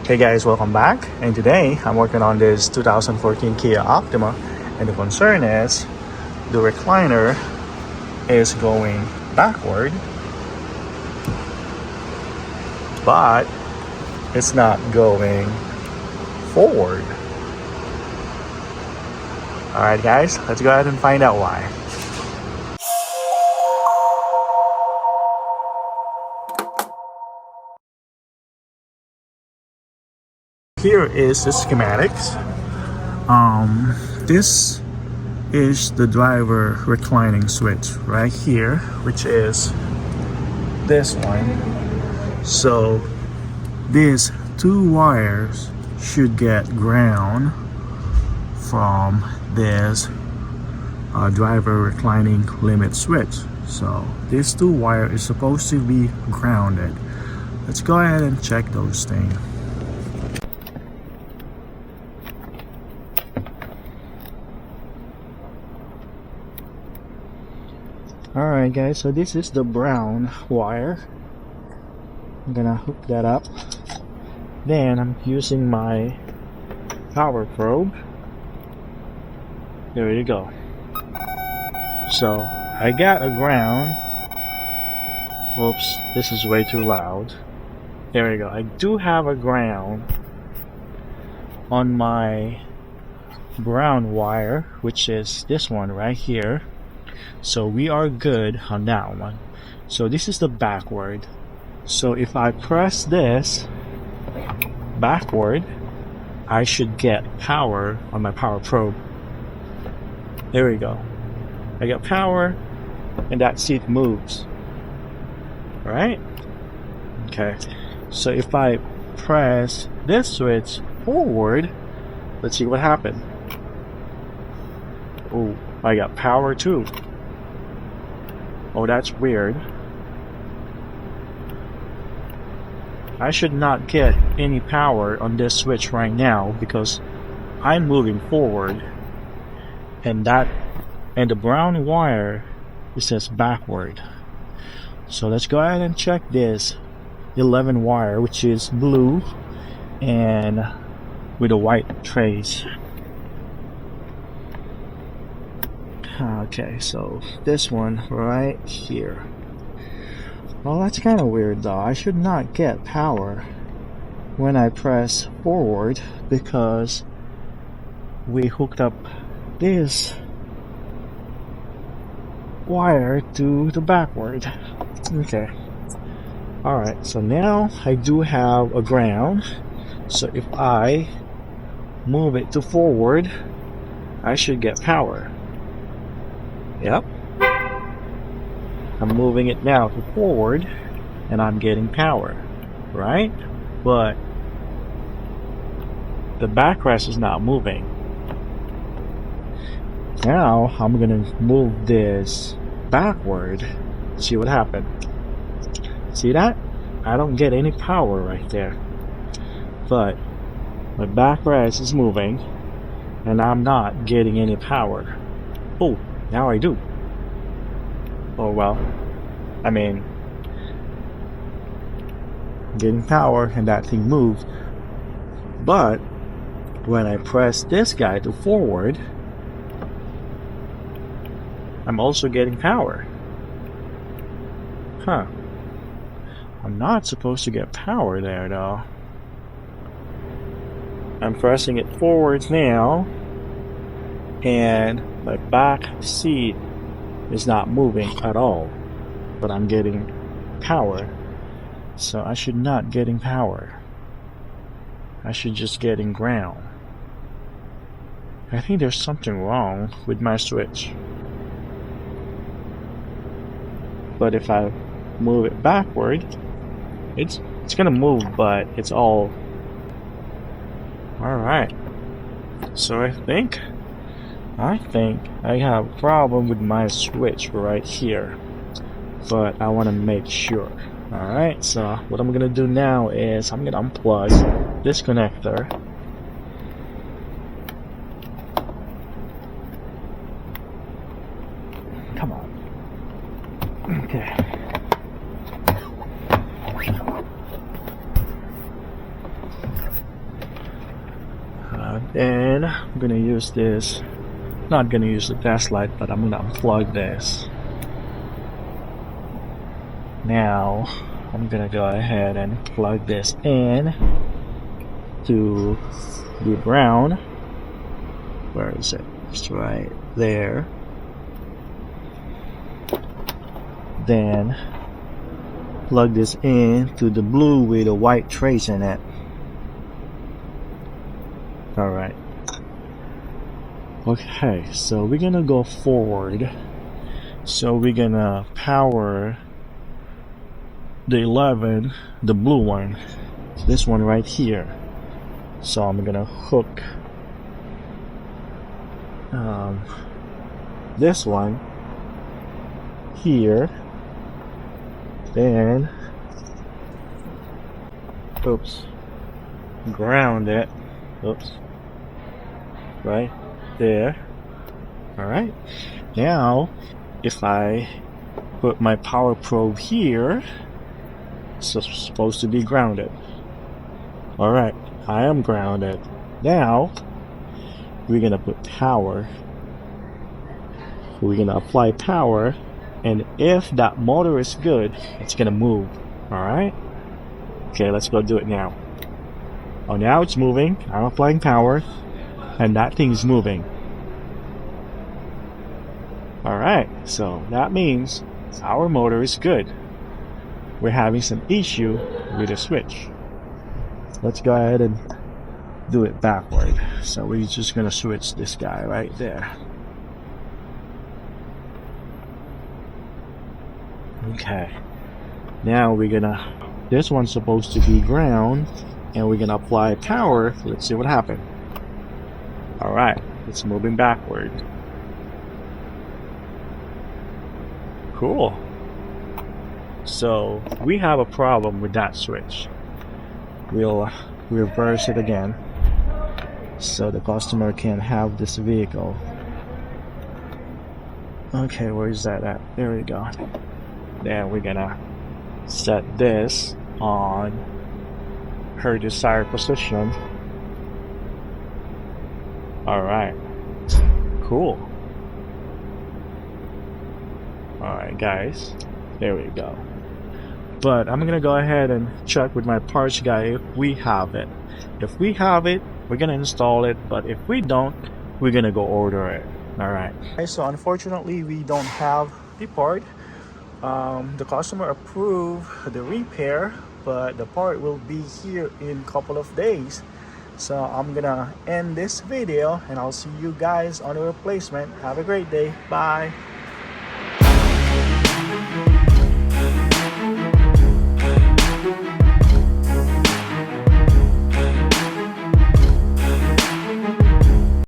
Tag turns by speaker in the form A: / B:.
A: Hey guys, welcome back. And today I'm working on this 2014 Kia Optima, and the concern is the recliner is going backward, but it's not going forward. Alright guys, let's go ahead and find out why. Here is the schematics. This is the driver reclining switch right here, which is this one. So these two wires should get ground from this driver reclining limit switch. So this two wire is supposed to be grounded. Let's go ahead and check those things. Alright guys, so this is the brown wire. I'm gonna hook that up. Then I'm using my power probe. There you go. So I got a ground. Whoops, this is way too loud. There you go. I do have a ground on my brown wire, which is this one right here. So we are good on that one. So this is the backward. So if I press this backward, I should get power on my power probe. There we go. I got power, and that seat moves. Alright? Okay. So if I press this switch forward, let's see what happened. Oh, I got power too. Oh, that's weird. I should not get any power on this switch right now because I'm moving forward, and the brown wire, it says backward. So let's go ahead and check this 11 wire, which is blue and with a white trace. Okay, so this one right here. Well, that's kind of weird though. I should not get power when I press forward because we hooked up this wire to the backward. Okay. Alright, so now I do have a ground. So if I move it to forward, I should get power. Yep. I'm moving it now to forward and I'm getting power, right? But the backrest is not moving. Now I'm gonna move this backward. See what happened. See that? I don't get any power right there. But my backrest is moving and I'm not getting any power. Oh, now I do. Oh well, I mean, getting power and that thing moves. But when I press this guy to forward, I'm also getting power. Huh. I'm not supposed to get power there though. I'm pressing it forwards now, and my back seat is not moving at all, but I'm getting power. So I should not getting power. I should just getting ground. I think there's something wrong with my switch. But if I move it backward, it's gonna move, but it's all alright. So I think I have a problem with my switch right here, but I want to make sure. Alright, so what I'm gonna do now is I'm gonna unplug this connector. Come on. Okay. Then I'm gonna use this, not gonna use the test light, but I'm gonna unplug this. Now I'm gonna go ahead and plug this in to the ground. Where is it? It's right there. Then plug this in to the blue with a white trace in it. Alright. Okay, so we're gonna go forward. So we're gonna power the 11, the blue one, this one right here. So I'm gonna hook this one here, then ground it, right there. Alright, now if I put my power probe here, it's supposed to be grounded. Alright, I am grounded. Now we're gonna put power. We're gonna apply power, and if that motor is good, it's gonna move. Alright? Okay, let's go do it now. Oh, now it's moving. I'm applying power, and that thing is moving. Alright, so that means our motor is good. We're having some issue with the switch. Let's go ahead and do it backward. So we're just gonna switch this guy right there. Okay, now we're gonna, this one's supposed to be ground, and we're gonna apply power. Let's see what happened. Alright, it's moving backward. Cool. So we have a problem with that switch. We'll reverse it again so the customer can have this vehicle. Okay, where is that at? There we go. Then we're gonna set this on her desired position. Alright, cool. Alright guys, there we go. But I'm gonna go ahead and check with my parts guy if we have it. If we have it, we're gonna install it, but if we don't, we're gonna go order it. Alright. Okay, so unfortunately we don't have the part. The customer approved the repair, but the part will be here in a couple of days. So I'm gonna end this video, and I'll see you guys on the replacement. Have a great day. Bye.